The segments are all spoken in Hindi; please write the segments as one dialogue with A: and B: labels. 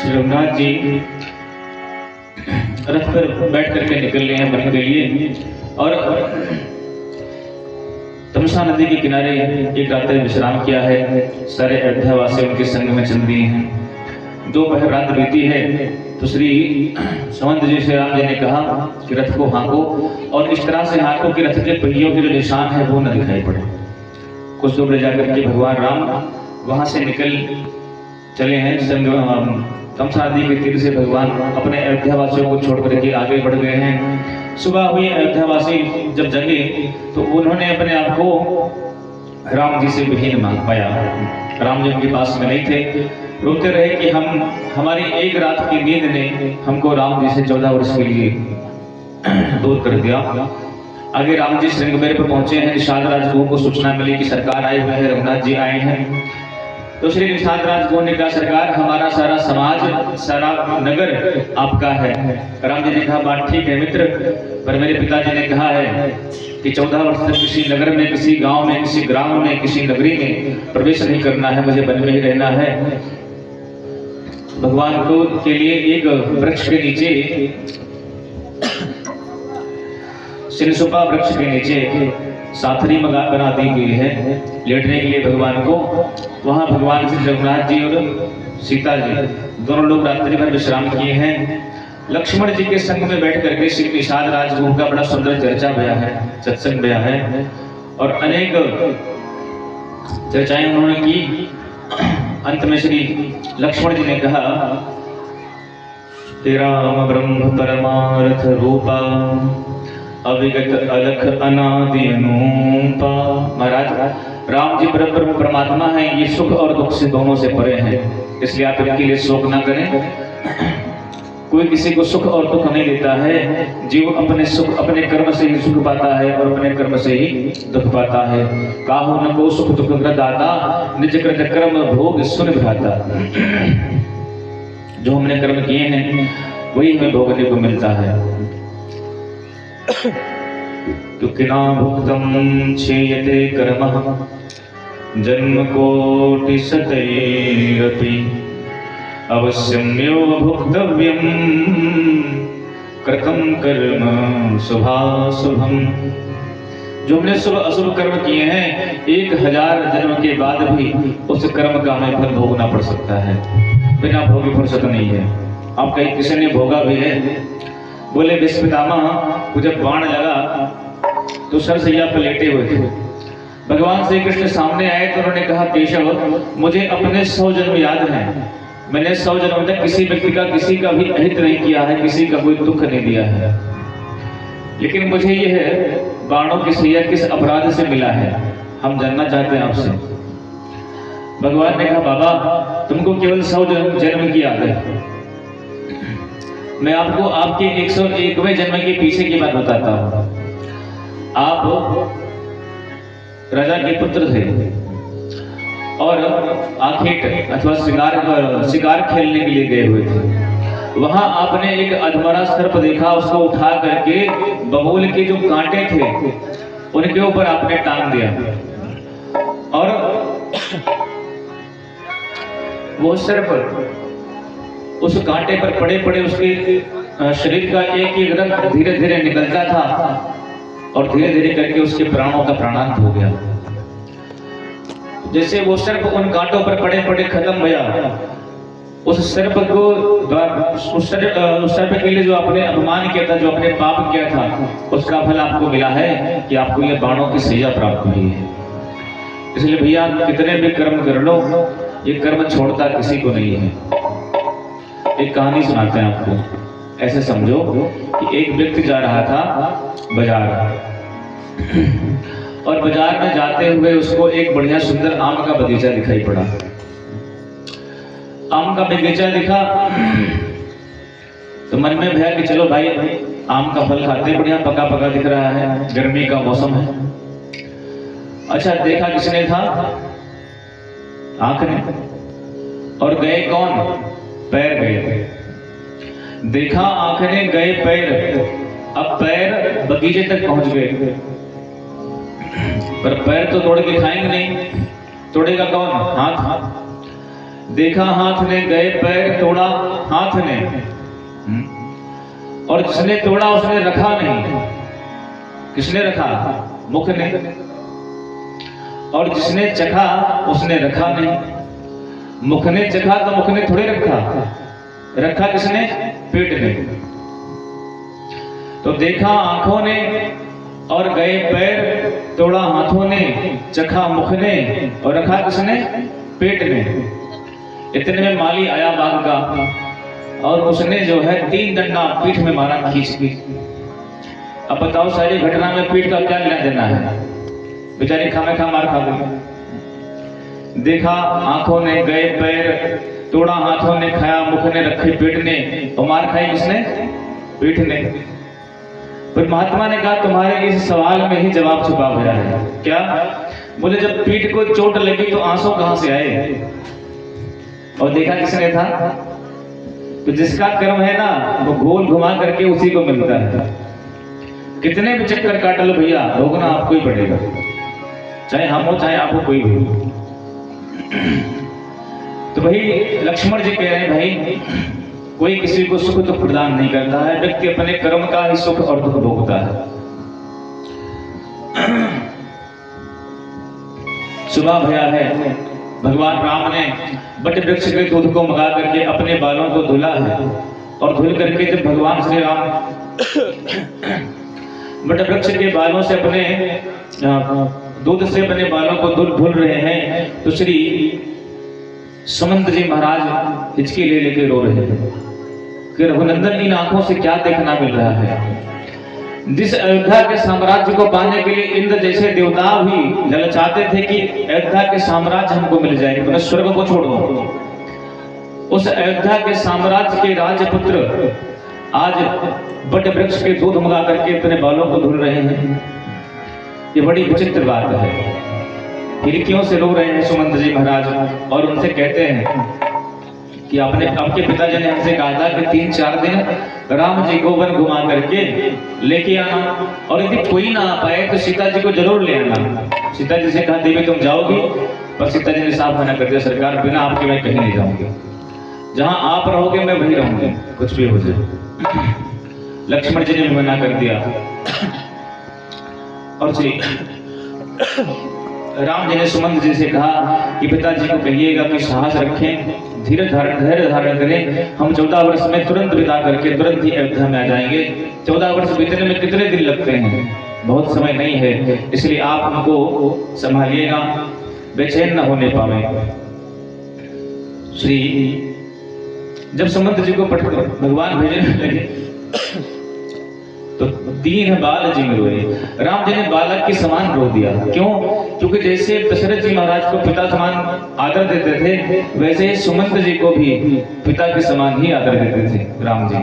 A: श्री रघुनाथ जी रथ पर बैठ करके निकल रहे हैं वन के लिए और तमसा नदी के किनारे एक रात विश्राम किया है। सारे अयोध्यावासी उनके संग में चल दिए हैं। दोपहर रात बीती है तो श्री संवत जी श्री राम जी ने कहा कि रथ को हाँको और इस तरह से हाँको कि रथ के पहियों के जो निशान है वो न दिखाई पड़े। कुछ दूर ले जाकर के भगवान राम वहां से निकल चले हैं। तमसा नदी के तीर से भगवान अपने अयोध्यावासियों को छोड़ करके आगे बढ़ गए हैं। सुबह हुई, अयोध्यावासी जब जगे तो उन्होंने अपने आप को राम जी से विहीन मान पाया। राम जी उनके पास में नहीं थे, रोते रहे कि हमारी एक रात की नींद ने हमको राम जी से 14 वर्ष के लिए दूर कर दिया। आगे राम जी श्रृंगबेर पर पहुंचे हैं। निषाद राजगुरु को सूचना मिली कि सरकार आए हुए हैं, रघुनाथ जी आए हैं। तो श्री निषाद राजगुरु ने कहा, सरकार हमारा सारा समाज सारा नगर आपका है। राम जी ने कहा, बात ठीक है मित्र, पर मेरे पिताजी ने कहा है कि 14 वर्ष तक किसी नगर में, किसी गांव में, किसी ग्राम में, किसी नगरी में प्रवेश नहीं करना है, मुझे वन में ही रहना है। भगवान को के लिए एक वृक्ष के नीचे, सिरसुपा वृक्ष के नीचे साथरी बना दी गई है लेटने के लिए भगवान को। वहां भगवान श्री रघुनाथ जी और सीता जी दोनों लोग रात्रि भर विश्राम किए हैं। लक्ष्मण जी के संग में बैठ करके श्री निषाद राजगुरु का बड़ा सुंदर चर्चा भया है, सत्संग भया है और अनेक चर्चाएं उन्होंने की। अंत में श्री लक्ष्मण जी ने कहा, तेरा राम ब्रह्म परमार्थ रूपा अविगत अलख अनादि अनूपा। महाराज राम जी परम परमात्मा है, ये सुख और दुख से दोनों से परे हैं, इसलिए आप इनके लिए शोक ना करें। कोई किसी को सुख और दुख नहीं देता है, जीव अपने सुख अपने कर्म से ही सुख पाता है और अपने कर्म से ही दुख पाता है। काहू न को सुख दुख दाता, निज कृत कर्म भोग सुन विधाता। जो हमने कर्म किए हैं वही हमें भोगने को मिलता है। किना भुक्तम क्षेयते कर्मः जन्म कोटि शतैरपि अवश्यमेव भुक्तव्यम कृतं कर्म शुभाशुभम। जो हमने शुभ अशुभ कर्म किए हैं 1000 जन्म के बाद भी उस कर्म का हमें फल भोगना पड़ सकता है, बिना भोगे फुर्सत नहीं है। आप कहीं किसी ने भोगा भी है, बोले भीष्म पितामह को जब बाण लगा तो सरसैया पर लेटे हुए थे। भगवान श्री कृष्ण सामने आए तो उन्होंने कहा, केशव मुझे अपने 100 जन्म याद हैं, मैंने 100 जन्म तक किसी व्यक्ति का किसी का भी अहित नहीं किया है, किसी का कोई दुख नहीं दिया है, लेकिन मुझे यह बाणों की सैया किस अपराध से मिला है, हम जानना चाहते हैं आपसे। भगवान ने कहा, बाबा तुमको केवल 100 जन्म की याद है, मैं आपको आपके 101वें जन्म के पीछे की बात बताता हूँ। आप राजा के पुत्र थे और आखेट अथवा शिकार खेलने के लिए गए हुए थे। वहां आपने एक अधमरा सर्प देखा, उसको उठा करके बबूल के जो कांटे थे उनके ऊपर आपने टांग दिया और वो सर्प उस कांटे पर पड़े पड़े उसके शरीर का एक एक रंग धीरे धीरे निकलता था और धीरे धीरे करके उसके प्राणों का प्राणांत हो गया। जैसे वो सर्प उन कांटों पर पड़े पड़े खत्म हुआ, उस सर्प को उस सर्प के लिए जो आपने अपमान किया था, जो आपने पाप किया था, उसका फल आपको मिला है कि आपको ये बाणों की सैया प्राप्त हुई है। इसलिए भैया कितने भी कर्म कर लो, ये कर्म छोड़ता किसी को नहीं है। एक कहानी सुनाते हैं आपको। ऐसे समझो कि एक व्यक्ति जा रहा था बाजार और बाजार में जाते हुए उसको एक बढ़िया सुंदर आम का बगीचा दिखाई पड़ा। आम का बगीचा दिखा तो मन में भया कि चलो भाई आम का फल खाते, बढ़िया पका पका दिख रहा है, गर्मी का मौसम है। अच्छा देखा किसने था? आंख ने। और गए कौन? पैर गए। देखा आंख ने, गए पैर। अब पैर बगीचे तक पहुंच गए, पर पैर तो तोड़ के खाएंगे नहीं, तोड़ेगा कौन? हाथ। देखा हाथ ने गए पैर, तोड़ा हाथ ने, और जिसने तोड़ा उसने रखा नहीं। किसने रखा? मुख ने। और जिसने चखा उसने रखा नहीं। मुख ने चखा तो मुख ने थोड़े रखा, रखा किसने? पेट ने। तो देखा आंखों ने और गए पैर, तोड़ा हाथों ने, चखा मुख ने और रखा किसने? पेट ने। इतने में माली आया बाघ का और उसने जो है 3 डंडा पीठ में मारा खींच के। अब बताओ सारी घटना में पीठ का क्या लेना देना है? बेचारी खामे खा मार खा गई। देखा आंखों ने गए पैर, तोड़ा हाथों ने, खाया मुख ने, रखे पेट ने, और मार खाई किसने? पीठ ने। पर महात्मा ने कहा तुम्हारे इस सवाल में ही जवाब छुपा हुआ है। क्या? बोले जब पीठ को चोट लगी तो आंसू कहां से आए? और देखा किसने था? तो जिसका कर्म है ना वो गोल घुमा करके उसी को मिलता है। कितने भी चक्कर काट लो भैया, भोगना आपको ही पड़ेगा, चाहे हम हो चाहे आप हो, कोई भी। तो भाई लक्ष्मण जी कह रहे हैं भाई कोई किसी को सुख तो प्रदान नहीं करता है, व्यक्ति अपने कर्म का ही सुख और दुख भोगता है। सुबह भया है, भगवान राम ने बट वृक्ष के दूध को मंगा करके अपने बालों को धुला है, और धुल करके जब भगवान श्री राम बट वृक्ष के बालों से अपने दूध से अपने बालों को धुल रहे हैं, तो श्री सुमंत जी महाराज हिचकी ले लेके रो रहे हैं कि रघुनंदन इन आंखों से क्या देखना मिल रहा है। जिस अयोध्या के साम्राज्य को पाने के लिए इंद्र जैसे देवता भी ललचाते थे कि अयोध्या के साम्राज्य हमको मिल जाएंगे, तो मैं स्वर्ग को छोड़ दूं, उस अयोध्या के साम्राज्य के राजपुत्र आज बट वृक्ष के दूध मंगा करके अपने बालों को धुल रहे हैं। ये बड़ी विचित्र बात है। हिरकियों से रो रहे हैं सुमंत जी महाराज, और उनसे कहते हैं कि आपके पिताजी ने हमसे कहा था कि 3-4 दिन राम जी को वन घुमा करके लेके आना, और यदि कोई ना आ पाए तो सीता जी को जरूर ले आना। सीता जी से कहा देवी तुम जाओगी, पर सीता जी ने साफ मना कर दिया, सरकार बिना आपके मैं कहीं नहीं जाऊंगी, जहां आप रहोगे मैं वहीं रहूंगी, कुछ भी हो जाए। लक्ष्मण जी ने भी मना कर दिया, और श्री राम जी ने सुमंत जी से कहा कि पिताजी को कहिएगा कि साहस रखें, धैर्य धारण करें, हम 14 वर्ष में तुरंत विदा करके तुरंत ही अयोध्या में आ जाएंगे। 14 वर्ष बीतने में कितने दिन लगते हैं? बहुत समय नहीं है, इसलिए आप हमको संभालिएगा, बेचैन न होने पावे। श्री जब सुमंत जी को भगवान भेजने लगे तो 3 बाल जी में रोए। राम जी ने बालक के समान रो दिया। क्यों? क्योंकि जैसे दशरथ जी महाराज को पिता समान आदर देते थे, वैसे ही सुमंत जी को भी पिता के समान ही आदर देते थे राम जी।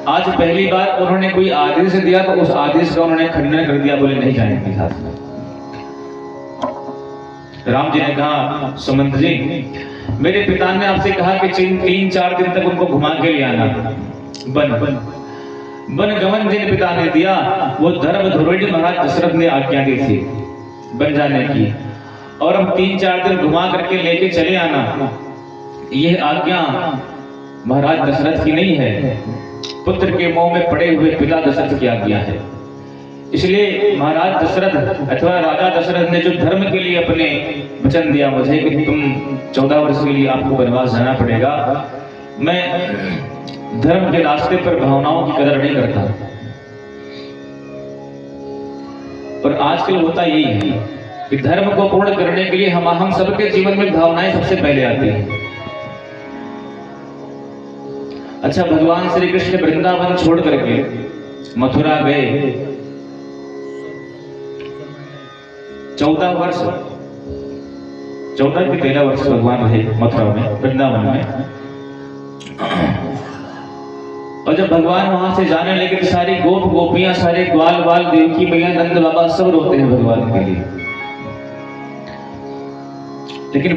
A: आज पहली बार उन्होंने कोई आदेश दिया तो उस आदेश का उन्होंने खंडन कर दिया, बोले नहीं जाएंगे साथ में। राम जी ने कहा सुमंत जी मेरे पिता ने आपसे कहा कि 3-4 दिन तक उनको घुमा के ले आना, वन गमन जिन पिता ने दिया वो धर्म धुर्वेडी महाराज दशरथ ने आज्ञा दी थी बन जाने की, और हम 3-4 दिन घुमा करके लेके चले आना, यह आज्ञा महाराज दशरथ की नहीं है, पुत्र के मुंह में पड़े हुए पिता दशरथ की आज्ञा है। इसलिए महाराज दशरथ अथवा राजा दशरथ ने जो धर्म के लिए अपने वचन दिया मुझे कि तुम 14 वर्ष के लिए आपको वनवास जाना पड़ेगा, मैं धर्म के रास्ते पर भावनाओं की कदर नहीं करता। और आजकल होता यही है कि धर्म को पूर्ण करने के लिए हम सबके जीवन में भावनाएं सबसे पहले आती हैं। अच्छा, भगवान श्री कृष्ण वृंदावन छोड़ करके मथुरा गए, 14 वर्ष 14 के 13 वर्ष भगवान रहे मथुरा में, वृंदावन में। और जब भगवान वहां से जाने लगे तो सारी गोप गोपियां, सारे ग्वाल बाल, देवकी मैया, नंद बाबा सब रोते हैं भगवान के लिए। लेकिन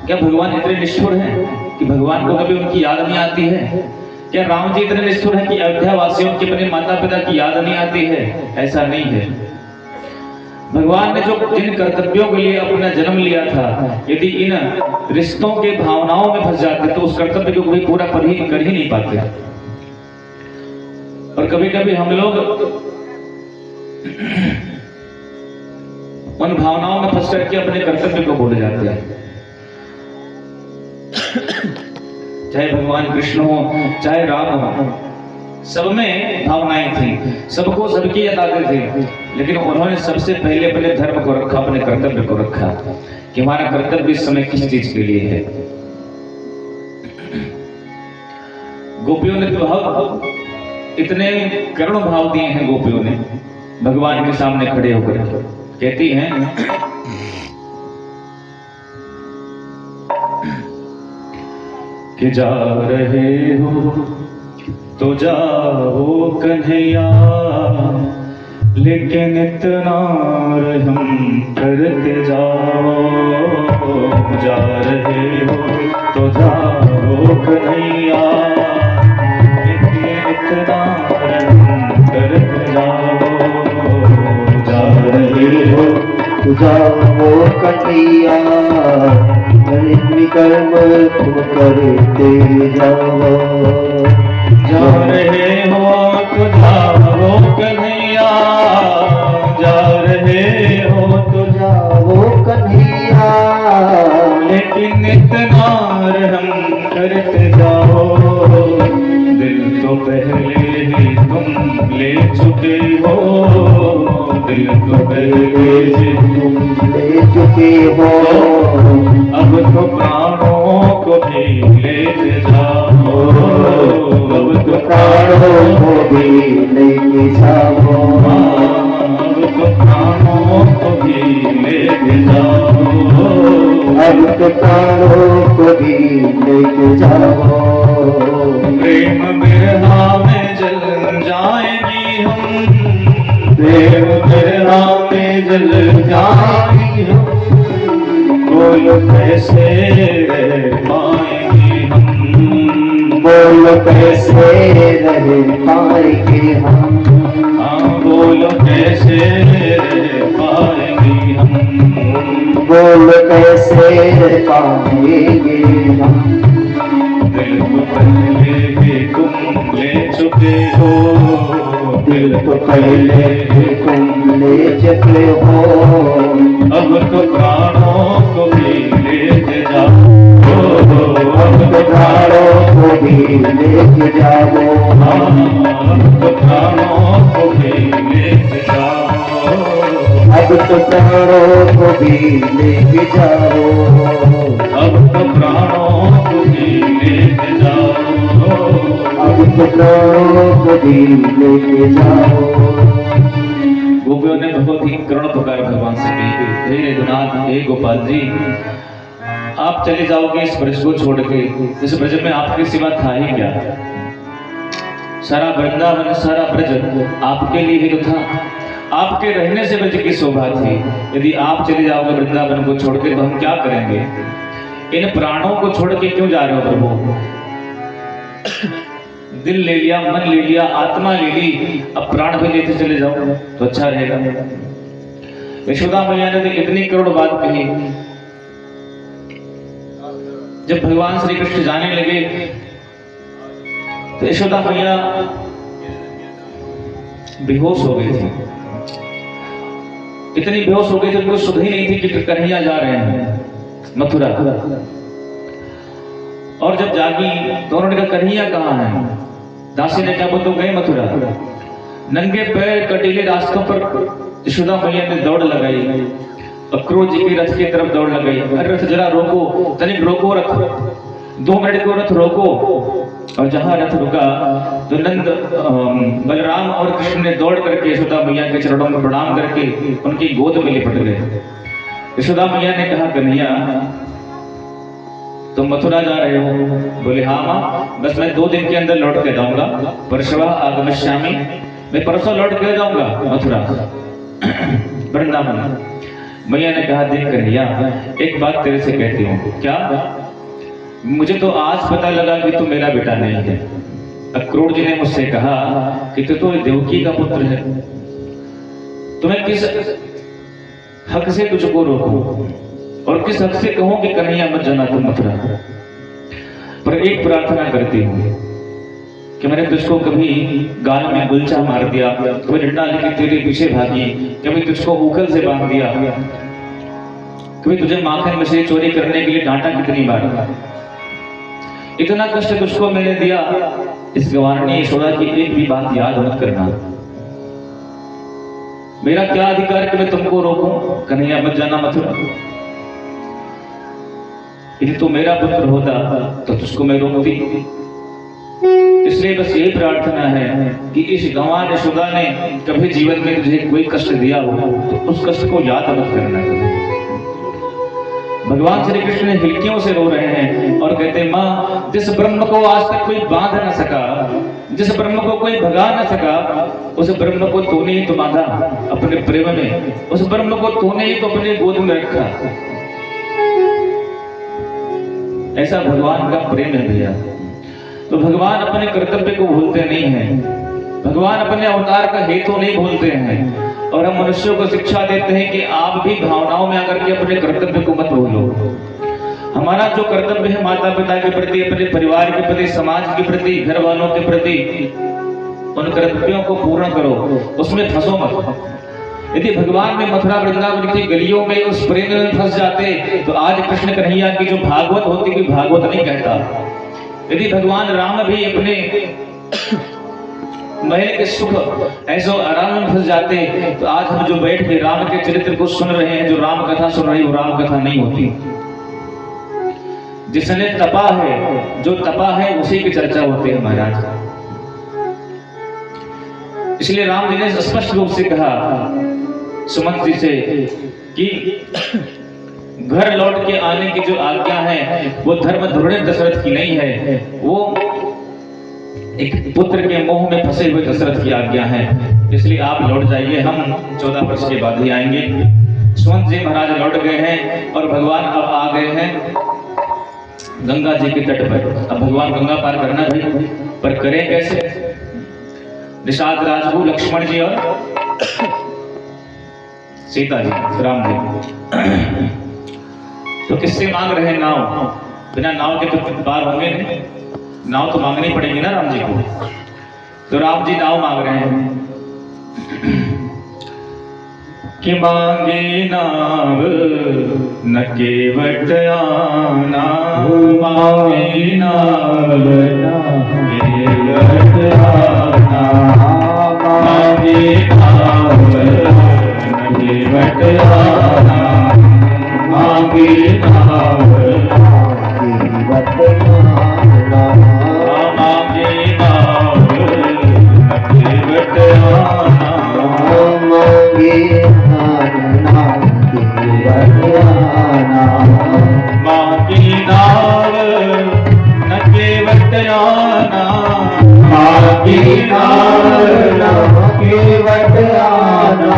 A: क्या भगवान इतने निष्ठुर हैं कि भगवान को कभी उनकी याद नहीं आती है? क्या राम जी इतने निष्ठुर हैं कि अयोध्या वासियों के अपने माता पिता की याद नहीं आती है? ऐसा नहीं है। भगवान ने जो जिन कर्तव्यों के लिए अपना जन्म लिया था, यदि इन रिश्तों के भावनाओं में फंस जाते तो उस कर्तव्य को कोई पूरा कर ही नहीं पाते। और कभी कभी हम लोग उन भावनाओं में फंस करके अपने कर्तव्य को भूल जाते हैं। चाहे भगवान कृष्ण हो, चाहे राम हो, सब में भावनाएं थी, सबको सबकी यादें थी, लेकिन उन्होंने सबसे पहले अपने धर्म को रखा, अपने कर्तव्य को रखा कि हमारा कर्तव्य इस समय किस चीज के लिए है। गोपियों ने तो इतने करुण भाव दिए हैं, गोपियों ने भगवान के सामने खड़े होकर कहती हैं, कि जा रहे हो तो जाओ कन्हैया, लेकिन इतना रहम करते जाओ। जा रहे हो तो जाओ कन्हैया, लेकिन इतना रहम करते जाओ। जा रहे हो
B: तो जाओ कन्हैया, कर्म तुम करते जाओ।
A: जा रहे हो तो जाओ कन्हैया, जा रहे हो तो
B: जाओ कन्हैया,
A: लेकिन इतना रहम करते जाओ। दिल तो पहले ही तुम ले चुके हो, दिल तो पहले ही
B: तुम ले चुके हो,
A: अब तो प्राणों को भी ले जाओ। अब तो
B: प्राणों को भी लेके जाओ,
A: अब तो प्राणों को भी ले जाओ।
B: अब तो प्राणों को भी लेके जाओ।
A: प्रेम बिरहा में जल जाएंगी हम, प्रेम बिरहा में जल जाएंगी हम, बोलो कैसे रह पाएंगे हम,
B: बोलो कैसे रह पाएंगे हम,
A: हाँ बोलो कैसे रह पाएंगे हम,
B: बोलो कैसे रह पाएंगे हम।
A: दिल तो पहले ही तुम ले चुके हो,
B: दिल तो पहले ही तुम ले चुके हो,
A: अब तो प्राणों को भी ले जाओ।
B: अब तो प्राणों को भी लेके जाओ,
A: अब तो प्राणों को भी ले जाओ।
B: अब तो प्राणों को भी लेके जाओ,
A: अब तो प्राणों को भी ले जाओ।
B: अब तो प्राणों को भी लेके जाओ।
A: गोपियों ने बहुत ही करुण पुकार भगवान से की, हे रघुनाथ, हे गोपाल जी, आप चले जाओगे इस ब्रज को छोड़ के, इस ब्रज में आपके सिवा था ही क्या। सारा वृंदावन, सारा ब्रज आपके लिए ही तो था, आपके रहने से ब्रज की शोभा थी। यदि आप चले जाओगे वृंदावन को छोड़ के तो हम क्या करेंगे। इन प्राणों को छोड़ के क्यों जा रहे हो प्रभु। दिल ले लिया, मन ले लिया, आत्मा ले ली, अब प्राण भी लेते चले जाओ तो अच्छा रहेगा। यशोदा मैया ने तो इतनी करोड़ बात कही। जब भगवान श्री कृष्ण जाने लगे तो यशोदा मैया बेहोश हो गई थी, इतनी बेहोश हो गई थी उनको सुध ही नहीं थी कि कन्हैया जा रहे हैं मथुरा। और जब जागी तो उन्होंने कहा कन्हैया कहाँ है। दासी ने कहा वो तो गए मथुरा। नंगे पैर कटीले रास्तों पर यशोदा मैया ने दौड़ लगाई, क्रोध जी के रथ की तरफ दौड़ लगाई। अरे रथ जरा रोको, तनिक रोको रथ, 2 मिनट को रथ रोको। और जहां रथ रुका तो नंद बलराम और कृष्ण ने दौड़ करके यशोदा मैया के चरणों में प्रणाम करके उनकी गोद में लिपट गए। यशोदा मैया ने कहा कन्हैया तुम मथुरा जा रहे हो। बोले हाँ माँ, बस मैं 2 दिन के अंदर लौट के जाऊंगा। परशवा आगमिष्यामि, मैं परसों लौट के जाऊंगा मथुरा वृंदावन। मैया ने कहा देख कन्हैया, एक बात तेरे से कहती हूँ। क्या? मुझे तो आज पता लगा कि तू मेरा बेटा नहीं है। अक्रूर जी ने मुझसे कहा कि तू तो देवकी का पुत्र है, तुम्हें किस हक से तुझको रोको और किस हक से कहूं कि कन्हैया मत जाना तुम मथुरा। पर एक प्रार्थना करती हूँ कि मैंने तुझको कभी गाल में गुलचा मार दिया, कभी डंडा लेके तेरे पीछे भागी, कभी तुझको उखल से बांध दिया, कभी तुझे माखन मछली चोरी करने के लिए डांटा कितनी बार, इतना कष्ट तुझको मैंने दिया, इस गवारनी यशोदा की एक भी बात याद मत करना। मेरा क्या अधिकार कि मैं तुमको रोकूं, कन्हैया मत जाना मथुरा। यदि तू मेरा पुत्र होता तो तुझको मैं रोकती। इसलिए बस यही प्रार्थना है कि इस गंवार यशोदा ने कभी जीवन में तुझे कोई कष्ट दिया हो तो उस कष्ट को याद मत करना। भगवान श्री कृष्ण हिलकियों से रो रहे हैं और कहते, माँ जिस ब्रह्म को आज तक कोई बांध न सका, जिस ब्रह्म को कोई भगा न सका, उस ब्रह्म को तूने ही तो बांधा अपने प्रेम में, उस ब्रह्म को तूने ही तो अपने गोद में रखा। ऐसा भगवान का प्रेम है भैया। तो भगवान अपने कर्तव्य को भूलते नहीं हैं, भगवान अपने अवतार का हेतु नहीं भूलते हैं। और हम मनुष्यों को शिक्षा देते हैं कि आप भी भावनाओं में आकर के अपने कर्तव्य को मत भूलो। हमारा जो कर्तव्य है माता पिता के प्रति, अपने परिवार के प्रति, समाज के प्रति, घर वालों के प्रति, उन कर्तव्यों को पूर्ण करो, उसमें फंसो मत। यदि भगवान में मथुरा वृंदावन की गलियों में उस प्रेम में फंस जाते तो आज कृष्ण कन्हैया की जो भागवत होती कि भागवत नहीं कहता। यदि भगवान राम भी अपने महल के सुख ऐसो आराम में फंस जाते तो आज हम जो बैठ के राम के चरित्र को सुन रहे हैं, जो राम कथा सुन रही, वो राम कथा नहीं होती। जिसने तपा है, जो तपा है उसी की चर्चा होती है महाराज। इसलिए राम जी ने स्पष्ट रूप से कहा सुमंत जी से कि घर लौट के आने की जो आज्ञा है वो धर्म धुरणे दशरथ की नहीं है, वो एक पुत्र के मोह में फंसे हुए दशरथ की आज्ञा है। इसलिए आप लौट जाइए, हम 14 वर्ष के बाद ही आएंगे। सुमंत जी महाराज लौट गए हैं और भगवान अब आ गए हैं गंगा जी के तट पर। अब भगवान गंगा पार करना भाई, पर करें कैसे? निषाद राजगुरु लक्ष्मण जी और सीता जी, राम जी तो किससे मांग रहे हैं नाव? बिना नाव के तो पार होंगे नहीं, नाव तो मांगनी पड़ेगी ना राम जी को। तो राम जी नाव मांग रहे हैं कि मांगे नाव न केवट आना, मांगे नाव न केवट आना, मांगे नाव न केवट आना, मांगे नाव
B: केवट आना,
A: मांगे नाव न केवट आना,
B: मांगे आना, केवट आना,
A: मांगी नाव न केवट आना,
B: मांगे आना, केवट आना,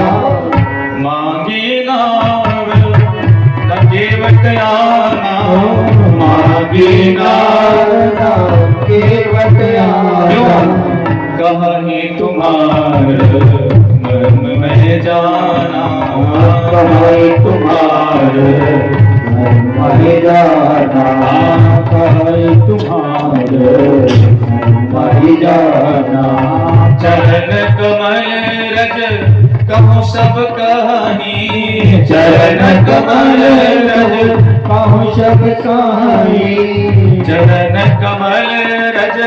A: मांगी नाव न केवट आना,
B: मांगे आना, केवट आना,
A: कहीं तुम्हार मर्म में जाना,
B: कहीं तुम्हार मर जाना, कहीं तुम्हार मर जाना,
A: चरण कमल रज कहूँ सब कहानी,
B: चरण कमल रज कहूँ सब कहानी,
A: चरण कमल रज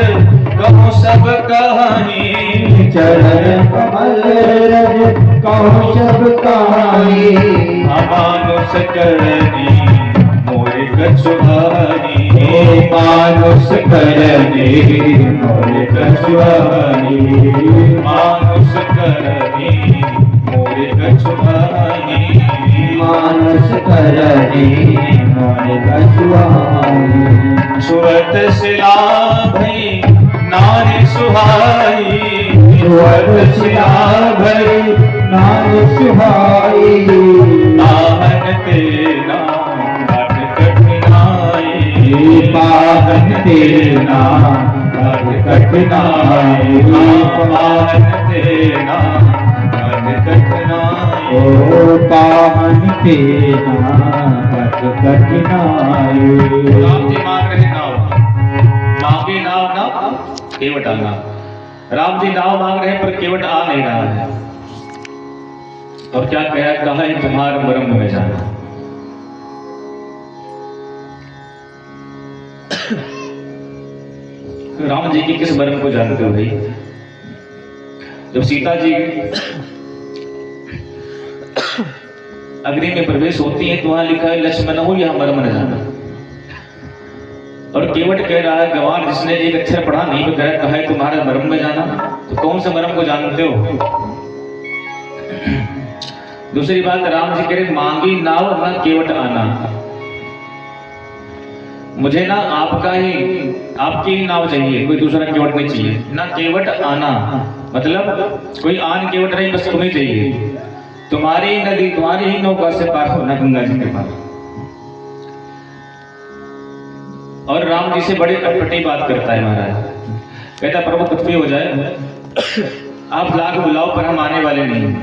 A: कहूँ सब कहानी,
B: चरण कमल रज कहूँ सब कहानी,
A: अमानुष करनी मोरे कछुहानी,
B: मानुष करनी मोरे कछुहानी,
A: मानुष करनी मोरे कछुहानी,
B: मानुष करनी मोरे कछुहानी,
A: सुरत शिला भई नारी सुहाई,
B: सुवर्ण शिला भई नारी सुहाई,
A: आहन तेरा घाट कठिनाई,
B: पावन तेरा घाट कठिनाई,
A: आहन तेरा घाट कठिनाई,
B: ओ पावन तेना पथ कठिनाई।
A: राम जी मांग रहे नाव, मांगे नाव ना केवट आना। राम जी नाव मांग रहे हैं पर केवट आ नहीं रहा है। और क्या कहा है तुम्हारा ब्रह्म में जाना। राम जी की किस ब्रह्म को जानते हो भाई? जब सीता जी अग्नि में प्रवेश होती है तो वहां लिखा है लक्ष्मण हो यह मर्म न जाना। और केवट कह रहा है गवार जिसने एक अक्षर पढ़ा नहीं तो कहा है तुम्हारा मर्म में जाना। तो कौन सा मर्म को जानते हो? दूसरी बात राम जी कह रहे मांगी नाव ना केवट आना। मुझे ना आपका ही आपकी ही नाव चाहिए, कोई दूसरा केवट नहीं चाहिए। ना केवट आना मतलब कोई आन केवट नहीं, बस तुम्हें चाहिए। तुम्हारी नदी तुम्हारी ही नौका से पार होना गंगा जी के पार। और राम जी से बड़ी अटपटी बात करता है महाराज। कहता प्रभु कुछ भी हो जाए आप लाख बुलाओ पर हम आने वाले नहीं।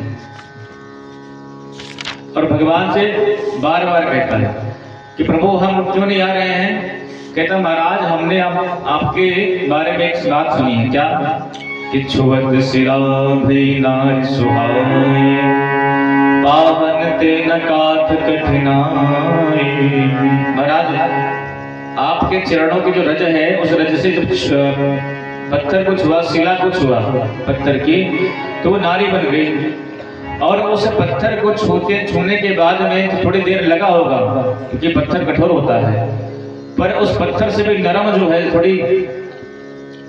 A: और भगवान से बार बार कहता है कि प्रभु हम क्यों नहीं आ रहे हैं? कहता महाराज हमने आपके बारे में एक बात सुनी है। क्या? कि छुवत सिरा भई नार सुहाए पावन तेन काथ कठिनाई। महाराज आपके चरणों की जो रज है उस रज से जब पत्थर को छुआ, शिला को छुआ पत्थर की, तो वो नारी बन गई। और उस पत्थर को छूने के बाद में तो थोड़ी देर लगा होगा क्योंकि पत्थर कठोर होता है, पर उस पत्थर से भी नरम जो है थोड़ी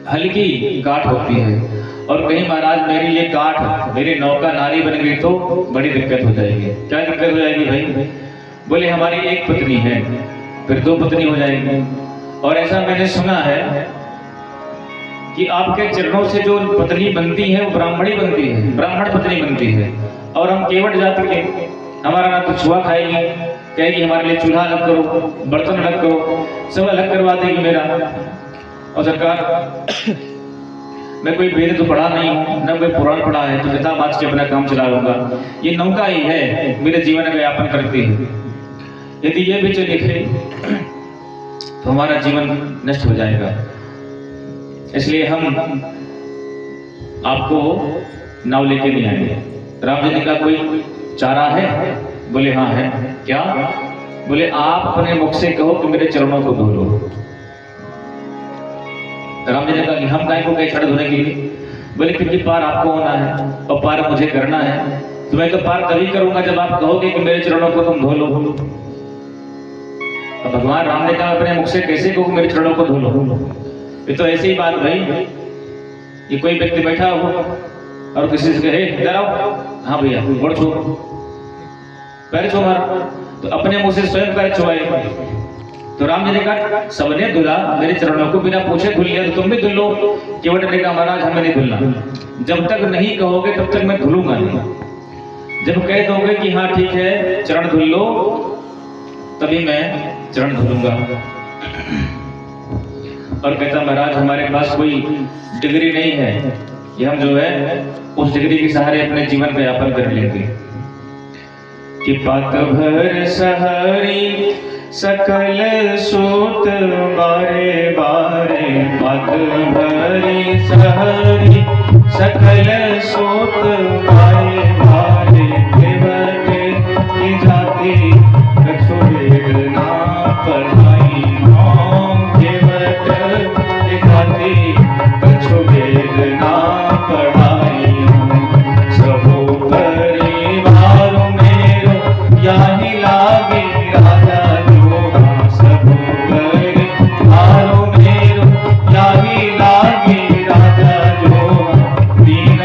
A: हल्की गांठ होती है। और कहीं महाराज मेरी ये गांठ मेरी नौका नारी बन गई तो बड़ी दिक्कत हो जाएगी। क्या दिक्कत हो जाएगी भाई? बोले हमारी एक पत्नी है फिर दो पत्नी हो जाएगी। और ऐसा मैंने सुना है कि आपके चरणों से जो पत्नी बनती है वो ब्राह्मणी बनती है, ब्राह्मण पत्नी बनती है। और हम केवट जाति के, हमारा ना तो छुआ खाएगी, कहेगी हमारे लिए चूल्हा अलग करो, बर्तन अलग करो, सब अलग करवा देगी मेरा। और सरकार मैं कोई वेद तो पढ़ा नहीं हूँ, न कोई पुराण पढ़ा है, तो किताब आज के अपना काम चला लूंगा। ये नौका ही है मेरे जीवन का यापन करती है। यदि ये भी चले तो हमारा जीवन नष्ट हो जाएगा। इसलिए हम आपको नाव लेके नहीं आएंगे। राम जी ने कहा कोई चारा है? बोले हाँ है। क्या? बोले आप अपने मुख से कहो कि मेरे चरणों को धो लो। राम जी ने कहा कि हम गाय को कहीं चढ़ धोने के लिए? बोले क्योंकि पार आपको होना है और पार मुझे करना है। तो मैं तो पार तभी करूंगा जब आप कहोगे कि मेरे चरणों को तुम धो लो। तो भगवान राम ने कहा अपने मुख से कैसे कहो मेरे चरणों को धो लो? ये तो ऐसी ही बात भाई, ये कोई व्यक्ति बैठा हो और किसी से कहे इधर आओ, हाँ भैया गोड़ छो, पैर छो मारा, तो अपने मुंह से स्वयं पैर छुआए। तो राम जी ने कहा सबने धुला मेरे चरणों को, बिना पूछे धुल लिया, तो तुम भी धुल लो। केवट ने कहा महाराज हमें नहीं धुलना, जब तक नहीं कहोगे तब तक मैं धुलूंगा नहीं। जब कह दोगे कि हाँ ठीक है चरण धुल लो, तभी मैं चरण धुलूंगा। और कहता महाराज हमारे पास कोई डिग्री नहीं है, ये हम जो है उस डिग्री के सहारे अपने जीवन का यापन कर लेंगे। कि पत भर सहरी सकल सूत बारे बारे, पत भरी सहरी सकल सूत बारे बारे, केवट की जाति कछु वेद ना पढ़ाई हों, केवट की जाति कछु वेद ना पढ़ाई हों। सबो परिवार मेरो याहि लागे राजा जोहा, सबो परिवार मेरो याहि लागे राजा जोहा, दीन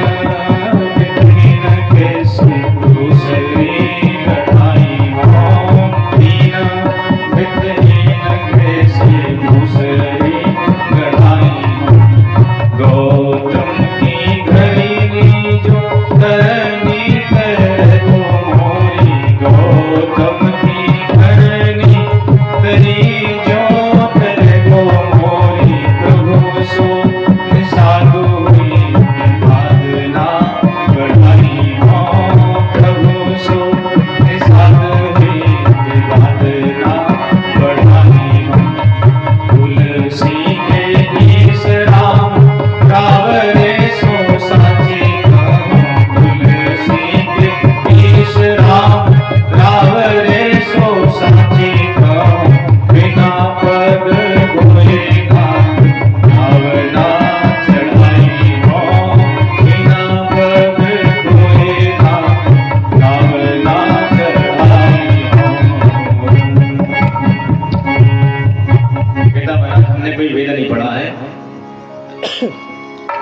A: कोयेगा नावना चढ़ाई हो बिना पग कोयेगा नावना चढ़ाई हो। कहता महाराज हमने कोई वेद नहीं पढ़ा है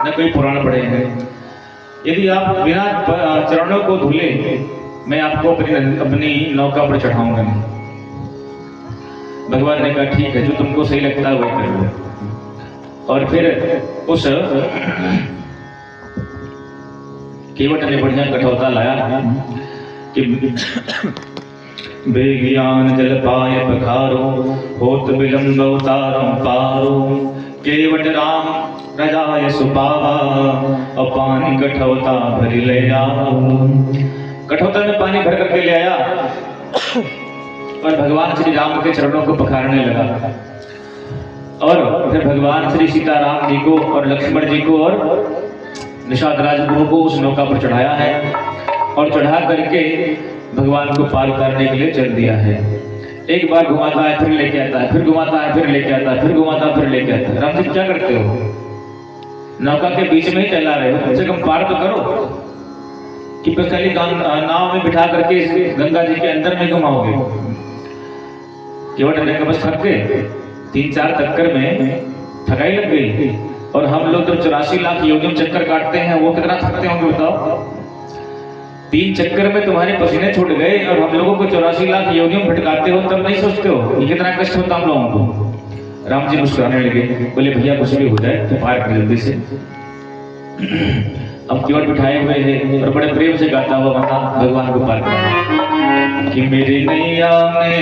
A: न कोई पुराण पढ़े हैं, यदि आप बिना चरणों को धुले मैं आपको अपनी नौका पर चढ़ाऊंगा नहीं। भगवान ने कहा ठीक है, जो तुमको सही लगता है वही कर लो। और फिर उस केवट ने बढ़िया कठौता लाया कि बेज्ञान जल पाए पखारो होत विलंब उतारो पारो केवट राम रजाय सुपावा और पानी कठौता भर ले आओ। कठौता में पानी भर करके ले आया और भगवान श्री राम के चरणों को पखारने लगा। और फिर भगवान श्री सीताराम जी को और लक्ष्मण जी को और निषाद राजगुरु को उस नौका पर चढ़ाया है और चढ़ा करके भगवान को पार करने के लिए चल दिया है। एक बार घुमाता है फिर लेके आता है, फिर घुमाता है फिर लेके आता है, फिर घुमाता है फिर लेके आता है। राम जी क्या करते हो? नौका के बीच में ही चला रहे हो, कम से कम पार तो करो कि पहली नाव में बिठा करके गंगा जी के अंदर में घुमाओगे। केवट ने कहा बस थक गए, 3-4 चक्कर में थकाई लग गई। और हम लोग जब 84 लाख योनियों चक्कर काटते हैं वो कितना थकते होंगे बताओ। 3 चक्कर में तुम्हारे पसीने छूट गए और हम लोगों को 84 लाख योनियों भटकाते हो, तब नहीं सोचते हो ये कितना कष्ट होता हम लोगों को। राम जी मुस्कुराने लगे, बोले भैया कुछ भी हो जाए तो पार कर जल्दी से। अब केवट बिठाए हुए हैं और बड़े प्रेम से गाता हुआ माता भगवान को पार करना कि मेरी नैया में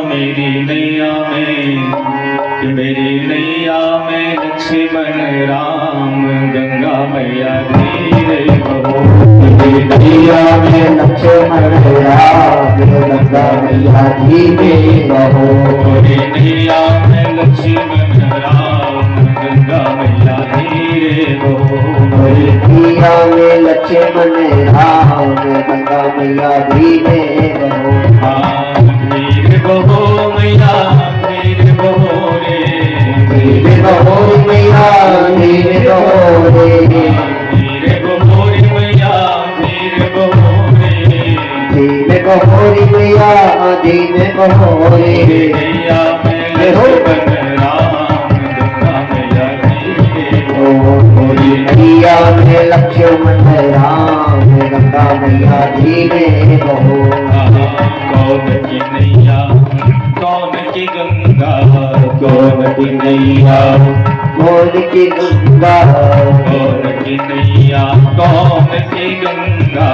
A: मेरी नैया में कि मेरी नैया में लक्ष्मण राम गंगा मैया धीरे बहो।
B: मेरी नैया में लक्ष्मण राम गंगा मैया धीरे बहो।
A: मेरी नैया में लक्ष्मण राम गंगा मैया धीरे बहो।
B: मेरी नैया में लक्ष्मण राम गंगा मैया धीरे बहो।
A: धीरे बहो मैया धीरे बहो रे,
B: धीरे बहो मैया धीरे बहो रे,
A: धीरे बहो रे मैया धीरे बहो रे,
B: धीरे बहो रे मैया धीरे बहो रे।
A: नैया में लक्ष्मण राम गंगा मैया धीरे बहो।
B: मेरी नैया में लक्ष्मण राम गंगा मैया धीरे बहो।
A: कौन की नैया कौन की गंगा कौन की नैया
B: कौन की गंगा
A: कौन की नैया कौन की गंगा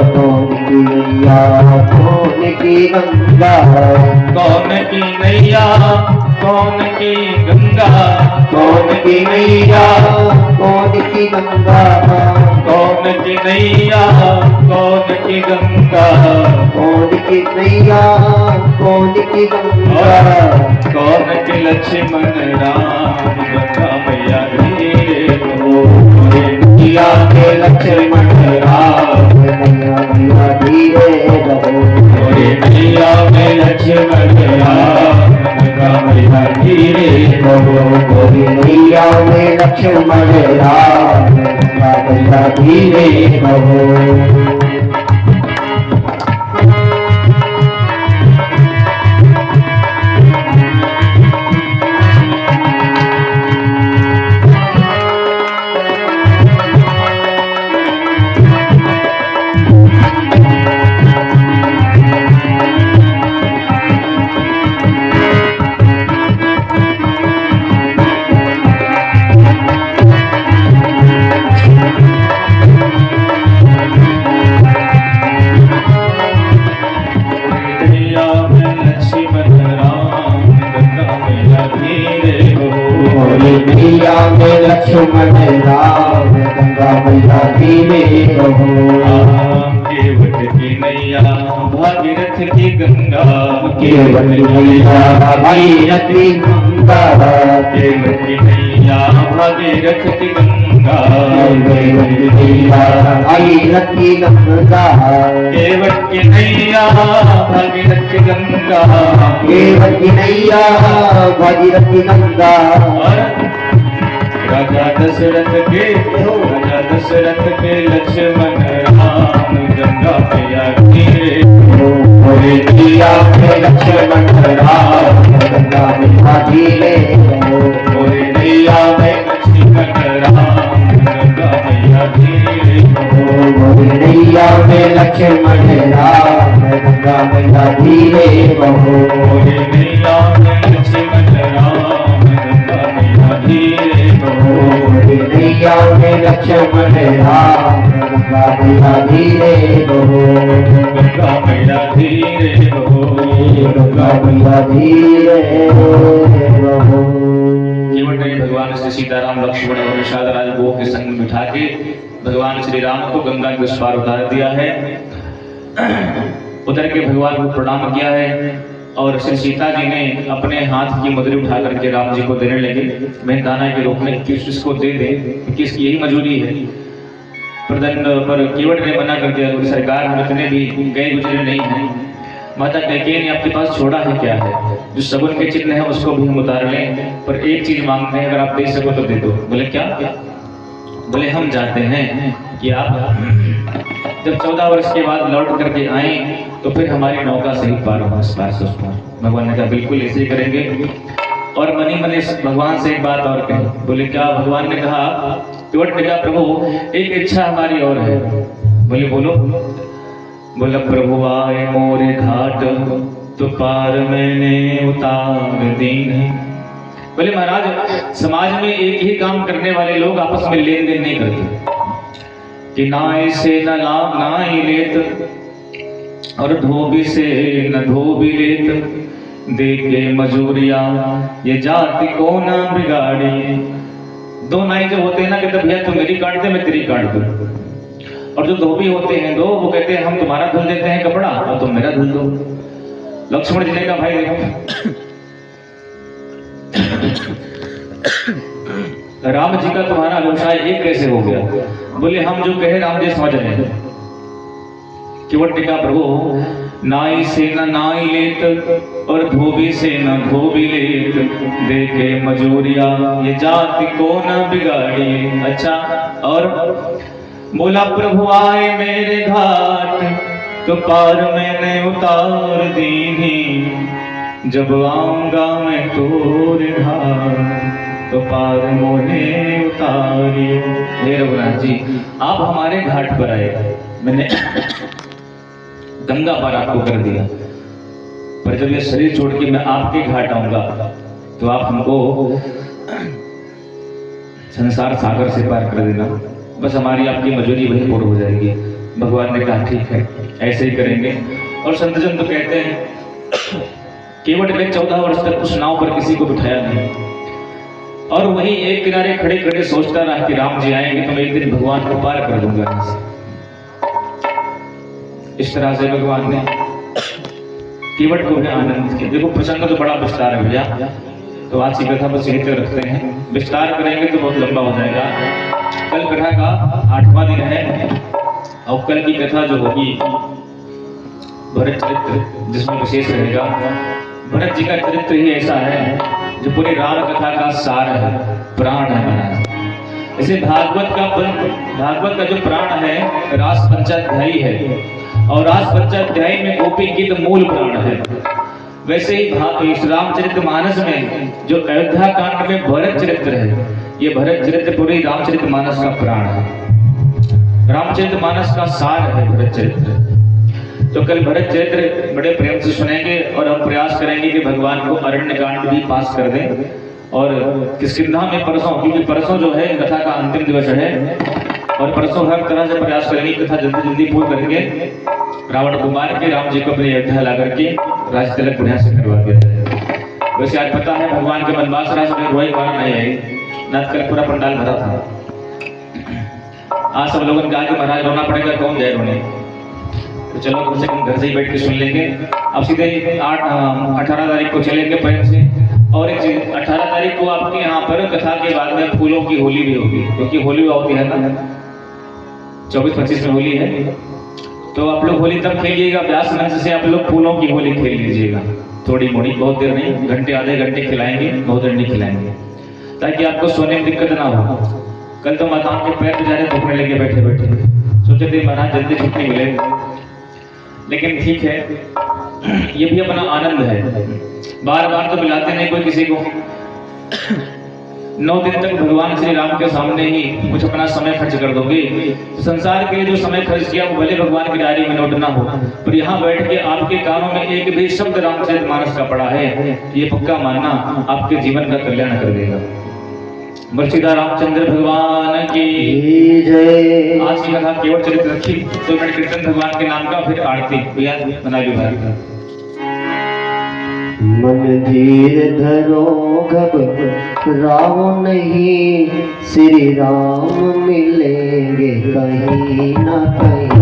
B: कौन की नैया कौन की गंगा
A: कौन की नैया कौन की गंगा
B: कौन की नैया कौन की गंगा
A: कौन की नैया कौन की गंगा
B: कौन की नैया कौन की गंगा
A: कौन के लक्ष्मण राम गंगा मैया धीरे बहो।
B: नैया के लक्ष्मण राम गंगा मैया धीरे बहो।
A: नैया में लक्ष्मण राम गंगा मैया धीरे बहो।
B: गोरी नैया में लक्ष्मण राम गंगा मैया धीरे बहो। नैया में लक्ष्मण राम गंगा मैया धीरे बहो।
A: केवट की नैया भागीरथ की गंगा,
B: केवटी मैया भागीरथी गंगा,
A: केवटी मैया भागीरथ की गंगा,
B: केवटी मैया भागीरथी गंगा,
A: केवटी मैया भागीरथ की गंगा,
B: केवटी मैया भागीरथी गंगा।
A: राजा दशरथ के लक्ष्मण राम गंगा मैया तीरे,
B: मोरे दिया में लक्ष्मण राम गंगा मैया तीरे,
A: मोरे दिया में लक्ष्मण राम गंगा मैया तीरे,
B: मोरे दिया में लक्ष्मण राम गंगा मैया तीरे,
A: मोरे दिया में लक्ष्मण राम गंगा मैया तीरे,
B: मोरे दिया में लक्ष्मण राम गंगा मैया तीरे,
A: गंगा मैया धीरे हो,
B: गंगा मैया तीरे।
A: केवट ने भगवान श्री सीताराम लक्ष्मण और निषाद राज गो के संग में बिठा के भगवान श्री राम को गंगा के उस पार उतार दिया है। उतर के भगवान को प्रणाम किया है और श्री सीता जी ने अपने हाथ की मुद्री उठा करके राम जी को देने लगे। मेहदाना के रूप में किस इसको दे दे, किसकी यही मजूरी है। पर केवट ने मना कर दिया, सरकार हम इतने भी गए गुजरे नहीं हैं। माता कैकेयी ने आपके पास छोड़ा है क्या है, जो सगुन के चिन्ह है उसको भी हम उतार लें, पर एक चीज मांगते हैं, अगर आप दे सको तो दे दो। बोले क्या? बोले हम चाहते हैं कि आप जब 14 वर्ष के बाद लौट करके आए तो फिर हमारी नौका सही पार हो, इस पार से उस पार। भगवान ने कहा बिल्कुल ऐसे ही करेंगे। और मनी मनी भगवान से एक बात और कही। बोले क्या? भगवान ने कहा, केवट ने कहा प्रभु एक इच्छा हमारी और है। बोले बोलो। बोला प्रभु आए मोरे घाट तो पार मैंने उतार दीन। बोले महाराज समाज में एक ही काम करने वाले लोग आपस में लेन देन नहीं करते कि नाई से न लाभ नाई लेत और धोबी से न धोबी लेत, दे के मजूरिया ये जाति को न बिगाड़ी। दो नाई जो होते हैं ना कहते भैया तुम मेरी काट दे मैं तेरी काट दूं, और जो धोबी होते हैं दो वो कहते हैं हम तुम्हारा धुल देते हैं कपड़ा और तुम मेरा धुल दो। लक्ष्मण जी ने कहा भाई देखो राम जी का तुम्हारा व्यवसाय एक कैसे हो गया? बोले हम जो कहे राम जी समझ रहे हैं। केवट ने कहा प्रभु नाई से न नाई लेत और धोबी से न धोबी लेत, दे के मजूरिया ये जाति को न बिगाड़ी। अच्छा और बोला प्रभु आए मेरे घाट तो पार मैंने उतार दीनी, जब आऊंगा मैं तोरे घाट तो पार मोहे उतारियो। हे रघुनाथ जी आप हमारे घाट पर आए, मैंने गंगा पार आपको कर दिया, पर जब ये शरीर छोड़ के मैं आपके घाट आऊंगा तो आप हमको संसार सागर से पार कर देना, बस हमारी आपकी मजूरी वही पूर्ण हो जाएगी। भगवान ने कहा ठीक है ऐसे ही करेंगे। और संतजन तो कहते हैं केवट ने 14 वर्ष तक उस नाव पर किसी को बिठाया नहीं, और वहीं एक किनारे खड़े खड़े सोचता रहा कि राम जी आएंगे तो मैं एक दिन भगवान को पार कर दूंगा। इस तरह से भगवान ने केवट को भी आनंद किया। देखो प्रसंग तो बड़ा विस्तार है भैया, तो आज की कथा बस यही तक रखते हैं, विस्तार करेंगे तो बहुत लंबा हो जाएगा। कल कथा का 8वां दिन है और कल की कथा जो होगी भरत चरित्र जिसमें विशेष रहेगा। भरत जी का चरित्र ही ऐसा है जो पूरी राम कथा का सार है, प्राण है महाराज। इसे भागवत का जो प्राण है रास पंचाध्यायी है, और रास पंचाध्यायी में गोपी गीत मूल प्राण है। वैसे ही इस रामचरित मानस में जो अयोध्या कांड में भरत चरित्र है, ये भरत चरित्र पूरी रामचरित मानस का प्राण है, रामचरित मानस का सार है भरत चरित्र। तो कल भरत चरित्र बड़े प्रेम से सुनेंगे और हम प्रयास करेंगे कि भगवान को अरण्य कांड भी पास कर दें। और किष्किंधा में परसों, क्योंकि परसों जो है कथा का अंतिम दिवस है, और परसों हर तरह से प्रयास करेंगे कथा जल्दी जल्दी पूर्ण करके रावण को मार के राम जी को अपनी अयोध्या ला करके राज तिलक बढ़िया से करवा दिया जाए। वैसे आज पता है भगवान के वनवास राज में रोई मारा नहीं आई, नाथ कल पूरा पंडाल भरा था। आज सब लोगों ने कहा कि महाराज रोना पड़ेगा, कौन जाए रोने। तो चलो कम से कम घर से ही बैठ के सुन लेंगे। अब सीधे 18 तारीख को चलेंगे प्रेम से। और एक चीज, 18 तारीख को आपके यहाँ पर कथा के बाद में फूलों की होली भी होगी, क्योंकि होली होती है ना 24-25 में होली है। तो आप लोग होली तब खेलिएगा, व्यास मंच से आप लोग फूलों की होली खेल लीजिएगा, थोड़ी मोड़ी, बहुत देर नहीं, घंटे आधे घंटे खिलाएंगे, बहुत देर नहीं खिलाएंगे, ताकि आपको सोने में दिक्कत ना हो। कल तो माताओं के पैर बेचारे दुखने लगे बैठे बैठे, सोचे थे महाराज जल्दी छुट्टी मिले, लेकिन ठीक है, ये भी अपना आनंद है। बार बार तो बुलाते नहीं कोई किसी को। 9 दिन तक भगवान श्री राम के सामने ही कुछ अपना समय खर्च कर दोगे, तो संसार के लिए जो समय खर्च किया वो भले भगवान की डायरी में नोट ना हो, पर यहाँ बैठ के आपके कानों में एक भी शब्द रामचरितमानस का पड़ा है, ये पक्का मानना आपके जीवन का कल्याण कर देगा। सीता रामचंद्र भगवान की
B: जय।
A: आज की कथा केवल चरित्र रखी, 2 मिनट कीर्तन भगवान के नाम का, फिर आरती भैया बना लो भाई।
B: मन धीर धरो घबराओ नहीं, श्री राम मिलेंगे कहीं न कहीं।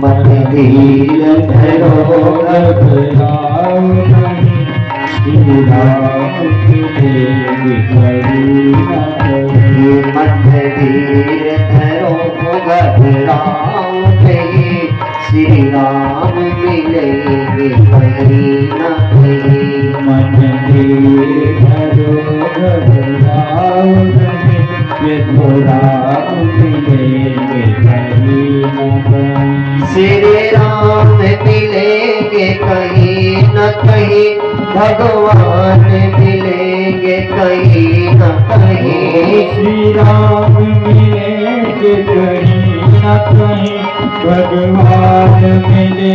B: मन धीर धरो घबराओ नहीं, श्री राम मिलेंगे कहीं न कहीं। मन धीर धरो घबराओ नहीं, श्री राम मिलेंगे कहीं न कहीं। मन धीर धरो घबराओ नहीं, राम मिलेंगे कहीं न कहीं। श्री राम मिलेंगे कहीं न कहीं, भगवान मिलेंगे कहीं न कहीं। श्री राम मिलेंगे कहीं न कहीं, भगवान मिलेंगे।